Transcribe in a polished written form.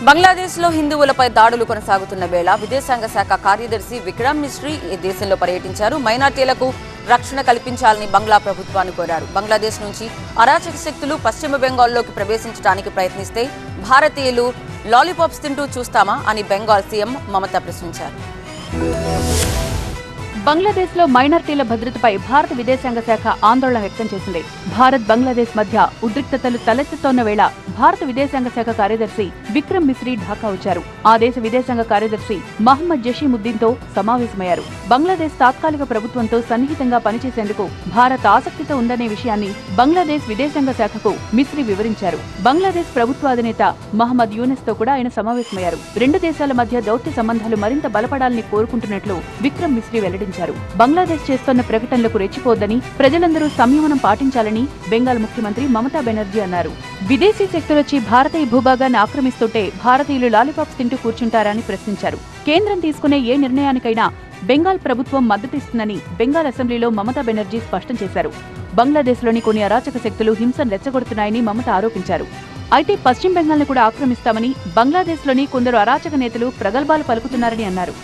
బంగ్లాదేశ్లో హిందువులపై దాడులు కొనసాగుతున్న వేళ విదేశాంగ శాఖ కార్యదర్శి విక్రమ్ మిశ్రీ ఈ దేశంలో పర్యటించారు. మైనార్టీలకు రక్షణ కల్పించాలని బంగ్లా ప్రభుత్వాన్ని కోరారు. బంగ్లాదేశ్ నుంచి అరాచక శక్తులు పశ్చిమ బెంగాల్లోకి ప్రవేశించడానికి ప్రయత్నిస్తే భారతీయులు లాలీపాప్స్ తింటూ చూస్తామా అని బెంగాల్ సీఎం మమత ప్రశ్నించారు. బంగ్లాదేశ్లో మైనార్టీల భద్రతపై భారత విదేశాంగ శాఖ ఆందోళన వ్యక్తం చేసింది. భారత్ బంగ్లాదేశ్ మధ్య ఉద్రిక్తతలు తలెత్తుతోన్న వేళ భారత విదేశాంగ శాఖ కార్యదర్శి విక్రమ్ మిశ్రీ ఢాకా వచ్చారు. ఆ దేశ విదేశాంగ కార్యదర్శి మహమ్మద్ జషీముద్దీన్తో సమావేశమయ్యారు. బంగ్లాదేశ్ తాత్కాలిక ప్రభుత్వంతో సన్నిహితంగా పనిచేసేందుకు భారత్ ఆసక్తితో ఉందనే విషయాన్ని బంగ్లాదేశ్ విదేశాంగ శాఖకు మిశ్రీ వివరించారు. బంగ్లాదేశ్ ప్రభుత్వ అధినేత మహమ్మద్ యూనెస్ తో కూడా ఆయన సమావేశమయ్యారు. రెండు దేశాల మధ్య దౌత్య సంబంధాలు మరింత బలపడాలని కోరుకుంటున్నట్లు విక్రమ్ మిశ్రీ వెల్లడించారు. బంగ్లాదేశ్ చేస్తున్న ప్రకటనలకు రెచ్చిపోద్దని, ప్రజలందరూ సంయమనం పాటించాలని బెంగాల్ ముఖ్యమంత్రి మమతా బెనర్జీ అన్నారు. విదేశీ శక్తులొచ్చి భారతీయ భూభాగాన్ని ఆక్రమిస్తుంటే భారతీయులు లాలీపాప్స్ తింటూ కూర్చుంటారని ప్రశ్నించారు. కేంద్రం తీసుకునే ఏ నిర్ణయానికైనా బెంగాల్ ప్రభుత్వం మద్దతిస్తుందని బెంగాల్ అసెంబ్లీలో మమతా బెనర్జీ స్పష్టం చేశారు. బంగ్లాదేశ్లోని కొన్ని అరాచక శక్తులు హింసను రెచ్చగొడుతున్నాయని మమత ఆరోపించారు. అయితే పశ్చిమ బెంగాల్ను కూడా ఆక్రమిస్తామని బంగ్లాదేశ్లోని కొందరు అరాచక నేతలు ప్రగల్భాలు పలుకుతున్నారని అన్నారు.